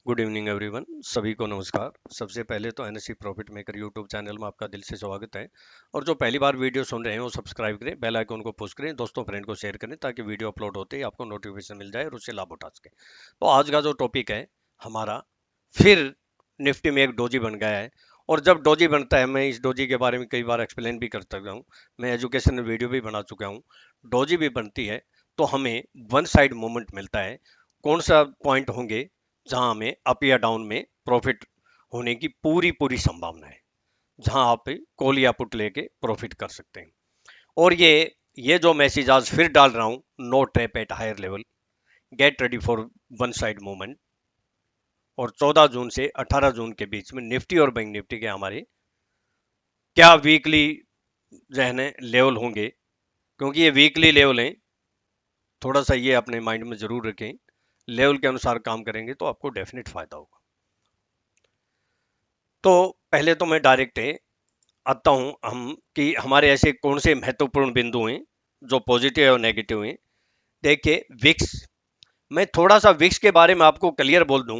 Good evening everyone. सभी को नमस्कार। सबसे पहले तो NSC profit maker YouTube channel में आपका दिल से स्वागत है। और जो पहली बार वीडियो सुन रहे हैं वो सब्सक्राइब करें, बेल आइकन को पुश करें, दोस्तों फ्रेंड को शेयर करें ताकि वीडियो अपलोड होते ही आपको नोटिफिकेशन मिल जाए और उससे लाभ उठा सकें। तो आज का जो टॉपिक है हमारा, फिर निफ्टी में एक डोजी बन गया है। और जब डोजी बनता है, मैं इस डोजी के बारे में कई बार एक्सप्लेन भी कर चुका हूँ, मैं एजुकेशन में वीडियो भी बना चुका हूँ। डोजी भी बनती है तो हमें वन साइड मूवमेंट मिलता है। कौन सा पॉइंट होंगे जहां हमें अप या डाउन में प्रॉफिट होने की पूरी पूरी संभावना है, जहां आप कॉल या पुट लेके प्रॉफिट कर सकते हैं। और ये जो मैसेज आज फिर डाल रहा हूं, no trap at higher level, get ready for one side movement. और 14 जून से 18 जून के बीच में निफ्टी और बैंक निफ्टी के हमारे क्या वीकली रहने लेवल होंगे, क्योंकि ये वीकली लेवल हैं। थोड़ा सा ये अपने माइंड में जरूर रखें, लेवल के अनुसार काम करेंगे तो आपको डेफिनेट फायदा होगा। तो पहले तो मैं डायरेक्ट आता हूं हम कि हमारे ऐसे कौन से महत्वपूर्ण बिंदु हैं जो पॉजिटिव और नेगेटिव हैं। देखिए विक्स, मैं थोड़ा सा विक्स के बारे में आपको क्लियर बोल दूं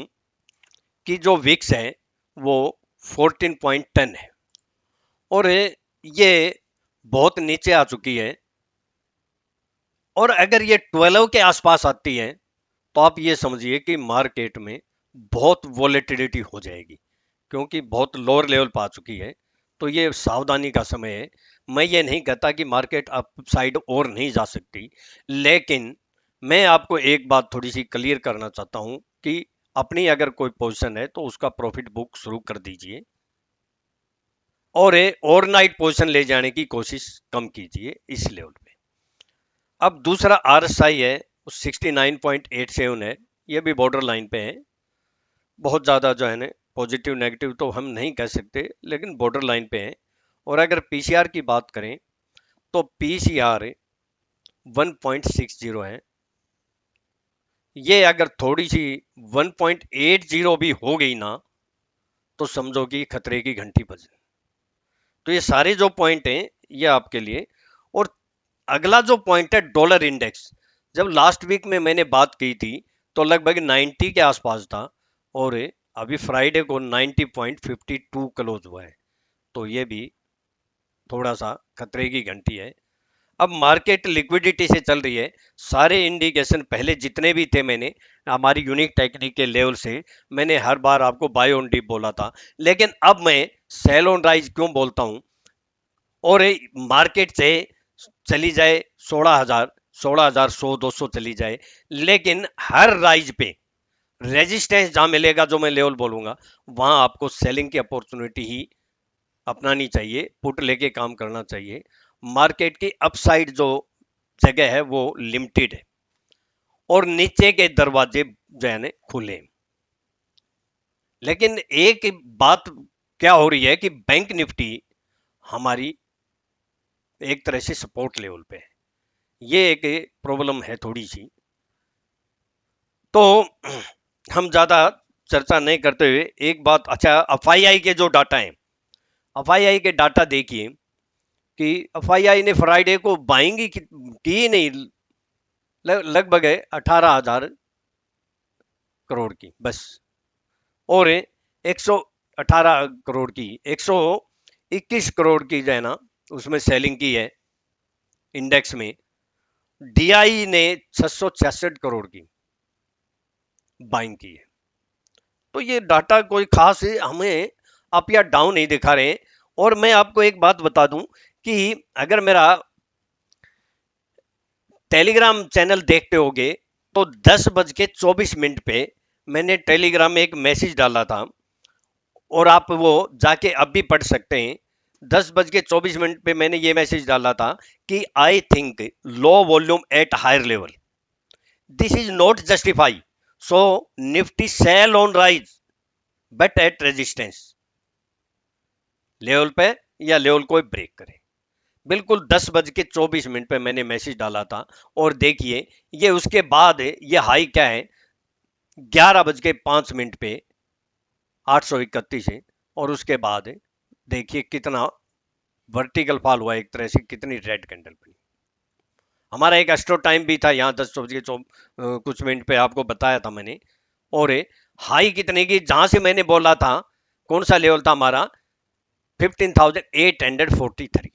कि जो विक्स है वो 14.10 है और ये बहुत नीचे आ चुकी है। और अगर ये 12 के आसपास आती है तो आप ये समझिए कि मार्केट में बहुत वॉलेटिलिटी हो जाएगी, क्योंकि बहुत लोअर लेवल पर आ चुकी है। तो ये सावधानी का समय है। मैं ये नहीं कहता कि मार्केट अप साइड और नहीं जा सकती, लेकिन मैं आपको एक बात थोड़ी सी क्लियर करना चाहता हूं कि अपनी अगर कोई पोजीशन है तो उसका प्रॉफिट बुक शुरू कर दीजिए और ओवरनाइट पोजीशन ले जाने की कोशिश कम कीजिए इस लेवल पे। अब दूसरा आरएसआई है, 69.87 है, ये भी बॉर्डर लाइन पे है। बहुत ज़्यादा जो है ना पॉजिटिव नेगेटिव तो हम नहीं कह सकते, लेकिन बॉर्डर लाइन पे है। और अगर पीसीआर की बात करें तो पीसीआर 1.60 है। ये अगर थोड़ी सी 1.80 भी हो गई ना तो समझो कि खतरे की घंटी बज। तो ये सारे जो पॉइंट हैं ये आपके लिए। और अगला जो पॉइंट है डॉलर इंडेक्स, जब लास्ट वीक में मैंने बात की थी तो लगभग 90 के आसपास था और अभी फ्राइडे को 90.52 क्लोज हुआ है। तो ये भी थोड़ा सा खतरे की घंटी है। अब मार्केट लिक्विडिटी से चल रही है। सारे इंडिकेशन पहले जितने भी थे, मैंने हमारी यूनिक टेक्निक के लेवल से मैंने हर बार आपको बाय ऑन डिप बोला था, लेकिन अब मैं सेल ऑन राइज क्यों बोलता हूं। और मार्केट से चली जाए 16,000, 16,100, 200 चली जाए, लेकिन हर राइज पे रेजिस्टेंस जहां मिलेगा, जो मैं लेवल बोलूंगा, वहां आपको सेलिंग की अपॉर्चुनिटी ही अपनानी चाहिए, पुट लेके काम करना चाहिए। मार्केट की अपसाइड जो जगह है वो लिमिटेड है और नीचे के दरवाजे जो है खुले। लेकिन एक बात क्या हो रही है कि बैंक निफ्टी हमारी एक तरह से सपोर्ट लेवल पे है। ये एक प्रॉब्लम है थोड़ी सी। तो हम ज्यादा चर्चा नहीं करते हुए एक बात, अच्छा एफआईआई के जो डाटा है, एफआईआई के डाटा देखिए कि एफआईआई ने फ्राइडे को बाइंग की नहीं, लगभग 18,000 करोड़ की बस। और 118 करोड़ की, 121 करोड़ की जो है ना उसमें सेलिंग की है इंडेक्स में। डीआई ने 666 करोड़ की बाइंग की है। तो ये डाटा कोई खास हमें अप या डाउन नहीं दिखा रहे। और मैं आपको एक बात बता दूं कि अगर मेरा टेलीग्राम चैनल देखते होगे तो 10:24 पे मैंने टेलीग्राम में एक मैसेज डाला था और आप वो जाके अब भी पढ़ सकते हैं। 10:24 पे मैंने ये मैसेज डाला था कि I think low volume at higher level, this is not justify, so Nifty sell on rise but at resistance, level पे या लेवल को ब्रेक करे। बिल्कुल 10:24 पे मैंने मैसेज डाला था। और देखिए ये उसके बाद ये हाई क्या है, 11:05 पे 831 है। और उसके बाद देखिए कितना वर्टिकल फॉल हुआ, एक तरह से कितनी रेड कैंडल बनी। हमारा एक एस्ट्रो टाइम भी था यहाँ 10 बज के कुछ मिनट पे आपको बताया था मैंने। और हाई कितने की, जहां से मैंने बोला था कौन सा लेवल था हमारा, 15,843,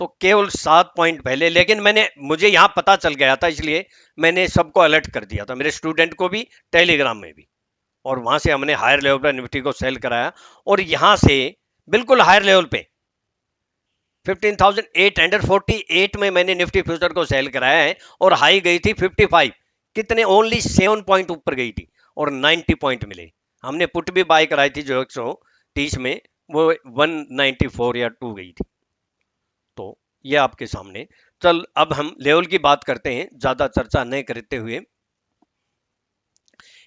तो केवल 7 पॉइंट पहले। लेकिन मुझे यहां पता चल गया था, इसलिए मैंने सबको अलर्ट कर दिया था, मेरे स्टूडेंट को भी, टेलीग्राम में भी। और वहां से हमने हायर लेवल पर निफ्टी को सेल कराया, और यहां से बिल्कुल हायर लेवल पे 15,848 में मैंने निफ्टी फ्यूचर को सेल कराया है, और हाई गई थी 55, कितने, ओनली 7 पॉइंट ऊपर गई थी, और 90 पॉइंट मिले। हमने पुट भी बाय कराई थी जो 130 में, वो 194 या 2 गई थी। तो ये आपके सामने। चल अब हम लेवल की बात करते हैं, ज्यादा चर्चा नहीं करते हुए।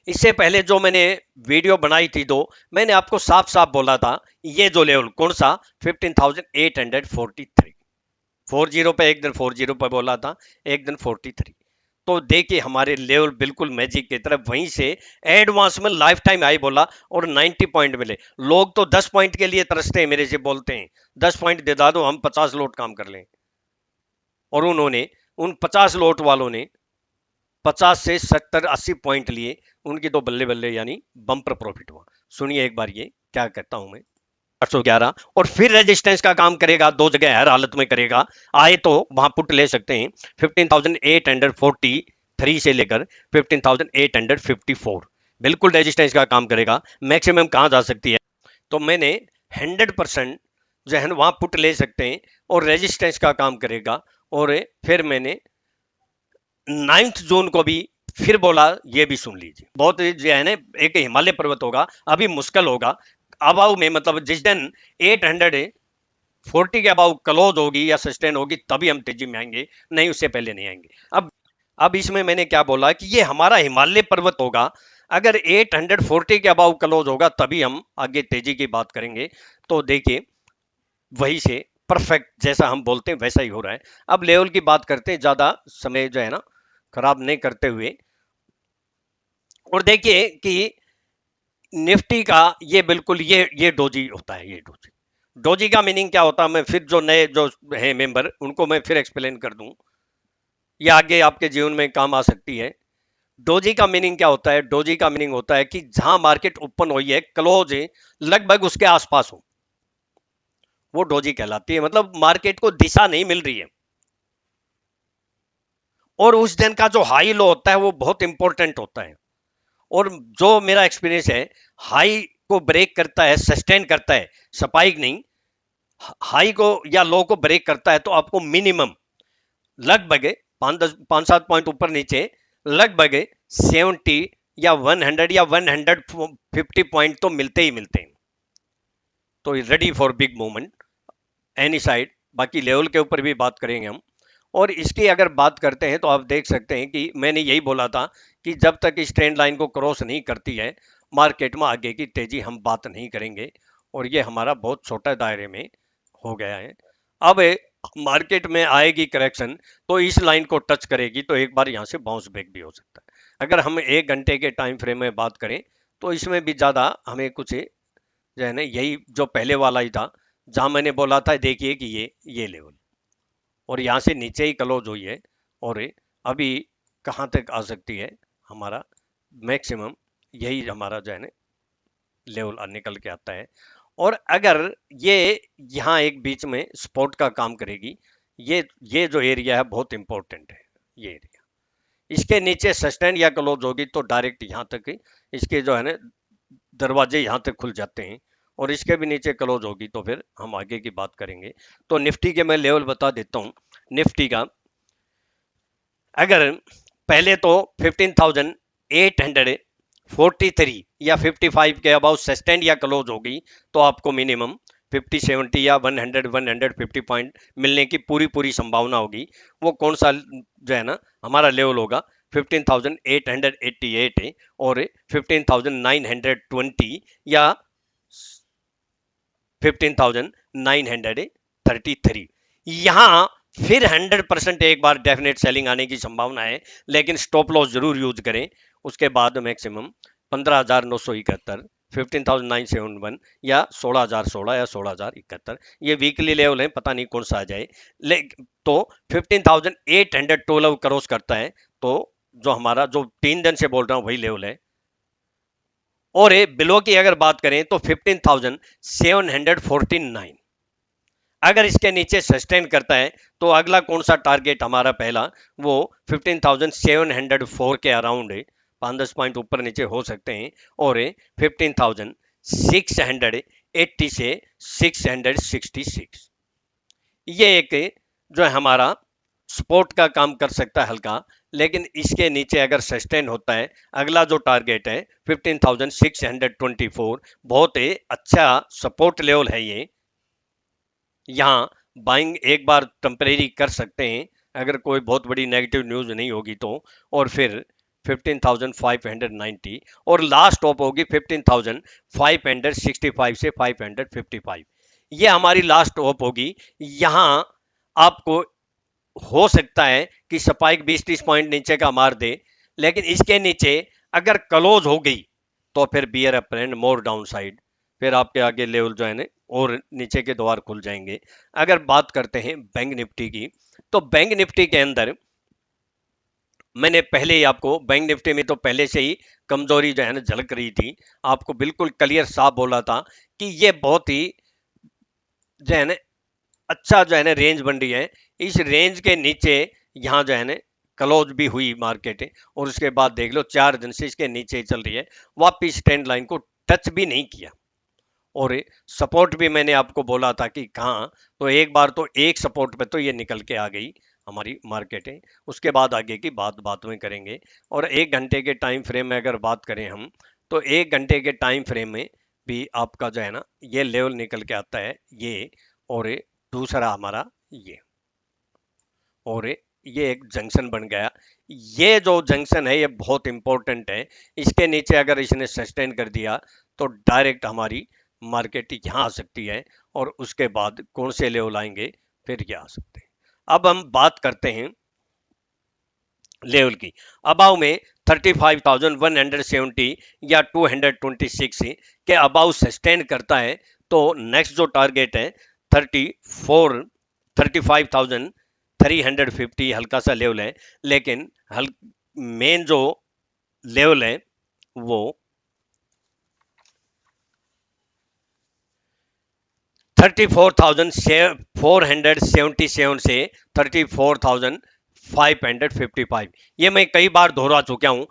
इससे पहले जो मैंने वीडियो बनाई थी दो, मैंने आपको साफ साफ बोला था, ये जो लेवल कौन सा, 15,843, 40 पे, एक दिन 40 पे बोला था, एक दिन 43। तो देखिए हमारे लेवल बिल्कुल मैजिक की तरफ, वहीं से एडवांस में लाइफ टाइम आई बोला, और 90 पॉइंट मिले। लोग तो 10 पॉइंट के लिए तरसते हैं, मेरे से बोलते हैं 10 पॉइंट दे दो, हम 50 लोट काम कर लें। और उन्होंने, उन 50 लोट वालों ने 50 से 70-80 पॉइंट लिए, उनकी तो बल्ले बल्ले, यानी बम्पर प्रॉफिट हुआ। सुनिए एक बार ये क्या कहता हूं मैं। 811, और फिर रेजिस्टेंस का काम करेगा, दो जगह हर हालत में करेगा। आए तो वहां पुट ले सकते हैं, 15,843 से लेकर 15,854, बिल्कुल रेजिस्टेंस का काम करेगा। मैक्सिमम कहां जा सकती है, तो मैंने 100% जो है वहां पुट ले सकते हैं, और रेजिस्टेंस का काम करेगा। और फिर मैंने 9 जून को भी फिर बोला, ये भी सुन लीजिए। बहुत जो है ना, एक हिमालय पर्वत होगा, अभी मुश्किल होगा अबाव में, मतलब जिस दिन 840 के अबाव क्लोज होगी या सस्टेन होगी, तभी हम तेजी में आएंगे, नहीं उससे पहले नहीं आएंगे। अब इसमें मैंने क्या बोला कि ये हमारा हिमालय पर्वत होगा, अगर 840 के अबाव क्लोज होगा तभी हम आगे तेजी की बात करेंगे। तो देखिए वही से परफेक्ट जैसा हम बोलते हैं वैसा ही हो रहा है। अब लेवल की बात करते हैं, ज्यादा समय जो है ना खराब नहीं करते हुए। और देखिए कि निफ्टी का ये बिल्कुल ये डोजी होता है, ये डोजी। डोजी का मीनिंग क्या होता है, मैं फिर जो नए जो है मेंबर, उनको मैं फिर एक्सप्लेन कर दूं, ये आगे आपके जीवन में काम आ सकती है। डोजी का मीनिंग क्या होता है, डोजी का मीनिंग होता है कि जहां मार्केट ओपन हुई है, क्लोज है लगभग उसके आसपास हो, वो डोजी कहलाती है। मतलब मार्केट को दिशा नहीं मिल रही है, और उस दिन का जो हाई लो होता है वो बहुत इंपॉर्टेंट होता है। और जो मेरा एक्सपीरियंस है, हाई को ब्रेक करता है, सस्टेन करता है, स्पाइक नहीं, हाई को या लो को ब्रेक करता है, तो आपको मिनिमम लगभग 5-7 पॉइंट ऊपर नीचे, लगभग 70 या 100 या 150 पॉइंट तो मिलते ही मिलते हैं। तो ready for big movement any side. बाकी लेवल के ऊपर भी बात करेंगे हम। और इसकी अगर बात करते हैं तो आप देख सकते हैं कि मैंने यही बोला था कि जब तक इस ट्रेंड लाइन को क्रॉस नहीं करती है, मार्केट में आगे की तेजी हम बात नहीं करेंगे। और ये हमारा बहुत छोटा दायरे में हो गया है। अब मार्केट में आएगी करेक्शन, तो इस लाइन को टच करेगी, तो एक बार यहाँ से बाउंस बैक भी हो सकता है। अगर हम 1 घंटे के टाइम फ्रेम में बात करें, तो इसमें भी ज़्यादा हमें कुछ जो है ना, यही जो पहले वाला ही था, जहां मैंने बोला था देखिए कि ये लेवल, और यहाँ से नीचे ही क्लोज हुई है। और अभी कहाँ तक आ सकती है, हमारा मैक्सिमम यही हमारा जो है ना लेवल निकल के आता है। और अगर ये यहाँ एक बीच में सपोर्ट का काम करेगी, ये जो एरिया है बहुत इंपॉर्टेंट है, ये एरिया, इसके नीचे सस्टेन या क्लोज होगी तो डायरेक्ट यहाँ तक इसके जो है ना दरवाजे यहाँ तक खुल जाते हैं, और इसके भी नीचे क्लोज होगी तो फिर हम आगे की बात करेंगे। तो निफ्टी के मैं लेवल बता देता हूँ। निफ्टी का अगर पहले तो 15,843 या 55 के अबाउट सस्टेंड या क्लोज होगी, तो आपको मिनिमम 50-70 या 100-150 पॉइंट मिलने की पूरी पूरी संभावना होगी। वो कौन सा जो है ना हमारा लेवल होगा, 15,888 है, और 15,920 या 15,933। यहां फिर 100% एक बार डेफिनेट सेलिंग आने की संभावना है, लेकिन स्टॉप लॉस जरूर यूज करें। उसके बाद मैक्सिमम 15,971, 15,971 या 16,016 या 16,071, ये वीकली लेवल है, पता नहीं कौन सा आ जाए। तो 15,812 क्रॉस करता है, तो जो हमारा जो 3 दिन से बोल रहा हूँ वही लेवल है। और बिलो की अगर बात करें तो 15,749। अगर इसके नीचे सस्टेन करता है तो अगला कौन सा टारगेट हमारा पहला, वो 15,704 के अराउंड है, 5-10 पॉइंट ऊपर नीचे हो सकते हैं। और 15,680 से 666, ये एक जो है हमारा सपोर्ट का काम कर सकता है हल्का। लेकिन इसके नीचे अगर सस्टेन होता है, अगला जो टारगेट है 15,624, बहुत ही अच्छा सपोर्ट लेवल है ये। यहाँ बाइंग एक बार टेम्परेरी कर सकते हैं अगर कोई बहुत बड़ी नेगेटिव न्यूज नहीं होगी तो। और फिर 15,590 और लास्ट टॉप होगी 15,565 से 555, ये हमारी लास्ट टॉप होगी। यहाँ आपको हो सकता है कि स्पाइक 20-30 पॉइंट नीचे का मार दे, लेकिन इसके नीचे अगर क्लोज हो गई तो फिर beer up more down side, फिर आपके आगे लेवल जो है ना और नीचे के द्वार खुल जाएंगे। अगर बात करते हैं बैंक निफ्टी की, तो बैंक निफ्टी के अंदर मैंने पहले ही आपको बैंक निफ्टी में तो पहले से ही कमजोरी जो है ना झलक रही थी, आपको बिल्कुल क्लियर साफ बोला था कि ये बहुत ही जो है ना अच्छा जो है ना रेंज बन रही है। इस रेंज के नीचे यहाँ जो है ना क्लोज भी हुई मार्केट है, और उसके बाद देख लो 4 दिन से इसके नीचे ही चल रही है, वापिस ट्रेंड लाइन को टच भी नहीं किया। और सपोर्ट भी मैंने आपको बोला था कि कहाँ, तो एक बार तो एक सपोर्ट पे तो ये निकल के आ गई हमारी मार्केट है। उसके बाद आगे की बात में करेंगे। और 1 घंटे के टाइम फ्रेम में अगर बात करें हम, तो 1 घंटे के टाइम फ्रेम में भी आपका जो है ना ये लेवल निकल के आता है ये, और दूसरा हमारा ये, और ये एक जंक्शन बन गया। ये जो जंक्शन है ये बहुत इंपॉर्टेंट है, इसके नीचे अगर इसने सस्टेन कर दिया तो डायरेक्ट हमारी मार्केट यहाँ आ सकती है। और उसके बाद कौन से लेवल आएंगे, फिर ये आ सकते हैं। अब हम बात करते हैं लेवल की। अबाव में 35,170 या 226 के अबाव सस्टेन करता है तो नेक्स्ट जो टारगेट है 35,350 हल्का सा लेवल है। लेकिन मेन जो लेवल है वो 34,477 से 34,555, ये मैं कई बार दोहरा चुका हूं।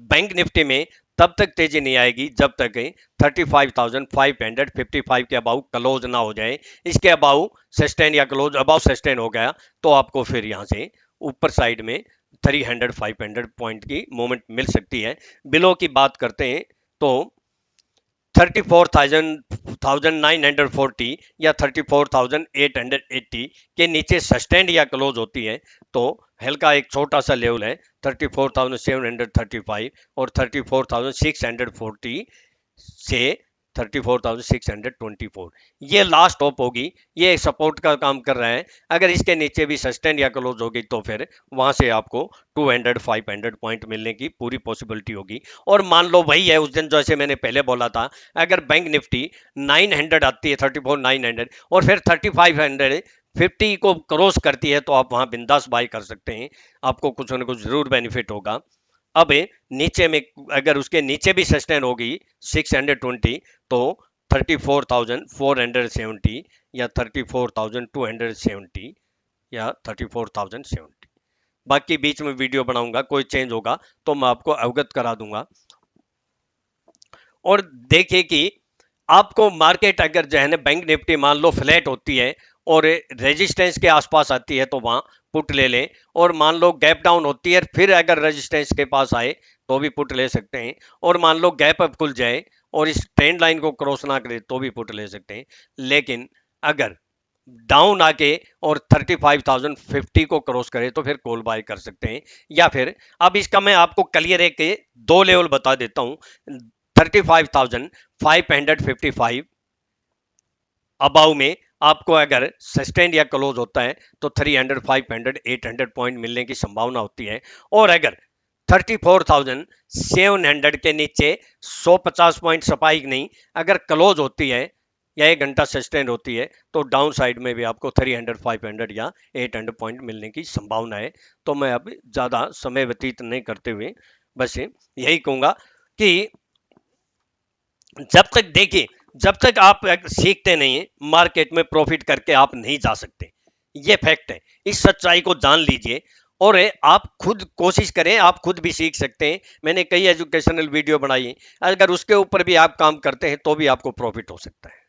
बैंक निफ्टी में तब तक तेजी नहीं आएगी जब तक 35,555 के अबाउ क्लोज ना हो जाए। इसके अबाउ सस्टेन या क्लोज अबाउ सस्टेन हो गया तो आपको फिर यहां से ऊपर साइड में 300-500 पॉइंट की मूवमेंट मिल सकती है। बिलो की बात करते हैं तो 34,940 या 34,880 के नीचे सस्टेंड या क्लोज होती है तो हल्का एक छोटा सा लेवल है 34,735 और 34,640 से 34,624, ये लास्ट टॉप होगी। ये सपोर्ट का काम कर रहा है। अगर इसके नीचे भी सस्टेन या क्लोज होगी तो फिर वहां से आपको 200-500 पॉइंट मिलने की पूरी पॉसिबिलिटी होगी। और मान लो वही है उस दिन जैसे मैंने पहले बोला था, अगर बैंक निफ्टी 900 आती है 34,900 और फिर 35,50 को क्रॉस करती है तो आप वहां बिंदास बाई कर सकते हैं, आपको कुछ ना कुछ जरूर बेनिफिट होगा। अब नीचे में अगर उसके नीचे भी सस्टेन होगी 620 तो 34,470 या 34,270 या 34,070, बाकी बीच में वीडियो बनाऊंगा, कोई चेंज होगा तो मैं आपको अवगत करा दूंगा। और देखिए कि आपको मार्केट अगर जो है ना बैंक निफ्टी मान लो फ्लैट होती है और रेजिस्टेंस के आसपास आती है तो वहां पुट ले लें। और मान लो गैप डाउन होती है फिर अगर रेजिस्टेंस के पास आए तो भी पुट ले सकते हैं। और मान लो गैप अप खुल जाए और इस ट्रेंड लाइन को क्रॉस ना करे तो भी पुट ले सकते हैं। लेकिन अगर डाउन आके और 35,050 को क्रॉस करे तो फिर कॉल बाय कर सकते हैं। या फिर अब इसका मैं आपको क्लियर एक दो लेवल बता देता हूं। 35,555 अबाउ में आपको अगर सस्टेन या क्लोज होता है तो 300, 500, 800 पॉइंट मिलने की संभावना होती है। और अगर 34,700 के नीचे 150 पॉइंट स्पाइक नहीं अगर क्लोज होती है या 1 घंटा सस्टेन होती है तो डाउन साइड में भी आपको 300, 500 या 800 पॉइंट मिलने की संभावना है। तो मैं अब ज्यादा समय व्यतीत नहीं करते हुए बस यही कहूंगा कि जब तक देखिए, जब तक आप सीखते नहीं है मार्केट में प्रॉफिट करके आप नहीं जा सकते, ये फैक्ट है। इस सच्चाई को जान लीजिए और आप खुद कोशिश करें, आप खुद भी सीख सकते हैं। मैंने कई एजुकेशनल वीडियो बनाई है, अगर उसके ऊपर भी आप काम करते हैं तो भी आपको प्रॉफिट हो सकता है।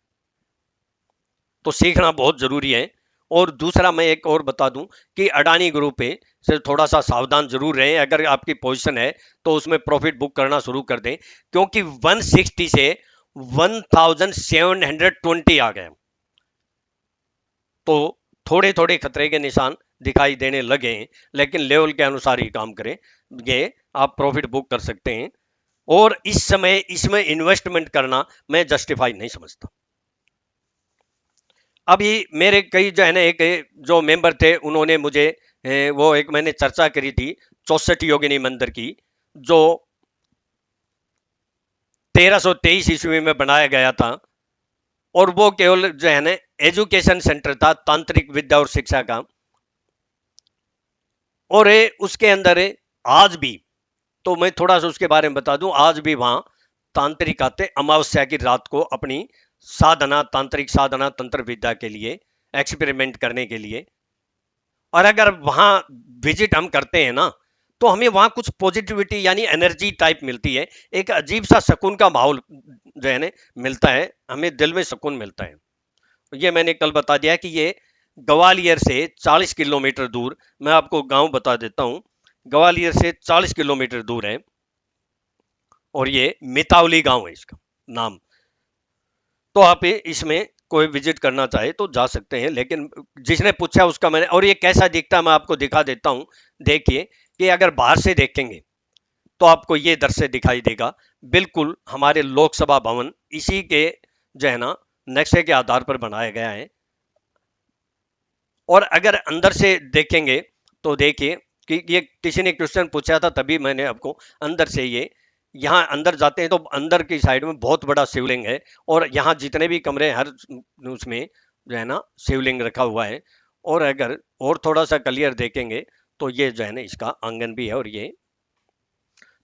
तो सीखना बहुत जरूरी है। और दूसरा मैं एक और बता दूं कि अडानी ग्रुप है, से थोड़ा सा सावधान जरूर रहें। अगर आपकी पोजीशन है तो उसमें प्रॉफिट बुक करना शुरू कर दें, क्योंकि 160 से 1720 आ गए, तो थोड़े थोड़े खतरे के निशान दिखाई देने लगे हैं, लेकिन लेवल के अनुसार ही काम करें, ये आप प्रॉफिट बुक कर सकते हैं। और इस समय इसमें इन्वेस्टमेंट करना मैं जस्टिफाई नहीं समझता। अभी मेरे कई जो है ना, एक जो मेंबर थे उन्होंने मुझे वो एक मैंने चर्चा करी थी 64 योगिनी मंदिर की, जो 1323 ईस्वी में बनाया गया था। और वो केवल जो है ना एजुकेशन सेंटर था, तांत्रिक विद्या और शिक्षा का। और उसके अंदर आज भी, तो मैं थोड़ा सा उसके बारे में बता दूं, आज भी वहां तांत्रिक आते अमावस्या की रात को अपनी साधना, तांत्रिक साधना, तंत्र विद्या के लिए, एक्सपेरिमेंट करने के लिए। और अगर वहां विजिट हम करते हैं ना, तो हमें वहां कुछ पॉजिटिविटी यानी एनर्जी टाइप मिलती है, एक अजीब सा सुकून का माहौल जो है ना मिलता है, हमें दिल में सुकून मिलता है। ये मैंने कल बता दिया कि ये ग्वालियर से 40 किलोमीटर दूर, मैं आपको गांव बता देता हूं, ग्वालियर से 40 किलोमीटर दूर है। और ये मितावली गांव है इसका नाम। तो आप इसमें कोई विजिट करना चाहे तो जा सकते हैं। लेकिन जिसने पूछा उसका मैंने, और ये कैसा दिखता है मैं आपको दिखा देता हूं। देखिए कि अगर बाहर से देखेंगे तो आपको ये दृश्य दिखाई देगा, बिल्कुल हमारे लोकसभा भवन इसी के जो है ना नक्शे के आधार पर बनाया गया है। और अगर अंदर से देखेंगे तो देखिए कि ये किसी ने क्वेश्चन पूछा था, तभी मैंने आपको अंदर से ये, यहाँ अंदर जाते हैं तो अंदर की साइड में बहुत बड़ा शिवलिंग है। और यहाँ जितने भी कमरे हैं हर उसमें जो है ना शिवलिंग रखा हुआ है। और अगर और थोड़ा सा क्लियर देखेंगे तो ये जो है ना इसका आंगन भी है। और ये,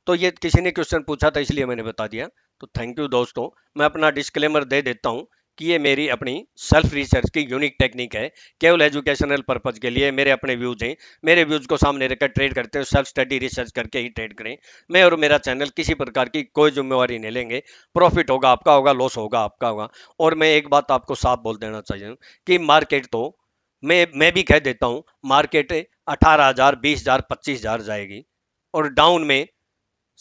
तो ये किसी ने क्वेश्चन पूछा था इसलिए मैंने बता दिया। तो थैंक यू दोस्तों। मैं अपना डिस्क्लेमर दे देता हूँ कि ये मेरी अपनी सेल्फ रिसर्च की यूनिक टेक्निक है, केवल एजुकेशनल पर्पज के लिए। मेरे अपने व्यूज हैं, मेरे व्यूज को सामने रखकर ट्रेड करते हैं, सेल्फ स्टडी रिसर्च करके ही ट्रेड करें। मैं और मेरा चैनल किसी प्रकार की कोई जिम्मेवारी नहीं लेंगे। प्रॉफिट होगा आपका होगा, लॉस होगा आपका होगा। और मैं एक बात आपको साफ बोल देना चाहिए कि मार्केट तो, मैं भी कह देता हूँ, मार्केट 18,000, 20,000, 25,000 जाएगी। और डाउन में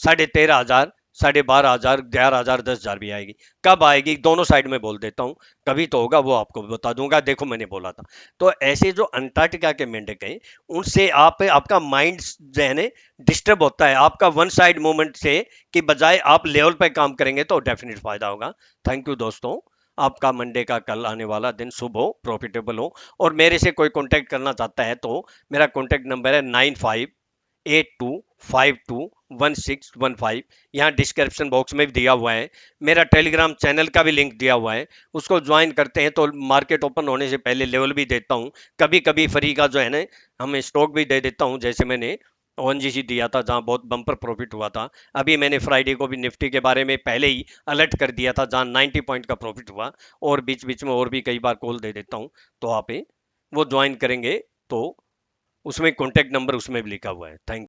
13,500, 12,500, 11,000, 10,000 भी आएगी। कब आएगी दोनों साइड में बोल देता हूँ, कभी तो होगा, वो आपको बता दूंगा। देखो मैंने बोला था। तो ऐसे जो अंटार्कटिका के मेंढक हैं, उनसे आपका माइंड जो है डिस्टर्ब होता है, आपका वन साइड मूवमेंट से कि बजाय आप लेवल पे काम करेंगे तो डेफिनेट फायदा होगा। थैंक यू दोस्तों। आपका मंडे का कल आने वाला दिन शुभ हो, प्रॉफिटेबल हो। और मेरे से कोई कांटेक्ट करना चाहता है तो मेरा कांटेक्ट नंबर है 9582521615। यहाँ डिस्क्रिप्शन बॉक्स में भी दिया हुआ है। मेरा टेलीग्राम चैनल का भी लिंक दिया हुआ है, उसको ज्वाइन करते हैं तो मार्केट ओपन होने से पहले लेवल भी देता हूँ। कभी कभी फ्री का जो है ना हम स्टॉक भी दे देता हूँ, जैसे मैंने ओएनजीसी दिया था जहां बहुत बम्पर प्रॉफिट हुआ था। अभी मैंने फ्राइडे को भी निफ्टी के बारे में पहले ही अलर्ट कर दिया था जहां 90 पॉइंट का प्रॉफिट हुआ। और बीच बीच में और भी कई बार कॉल दे देता हूं। तो आप वो ज्वाइन करेंगे तो उसमें कॉन्टैक्ट नंबर उसमें भी लिखा हुआ है। थैंक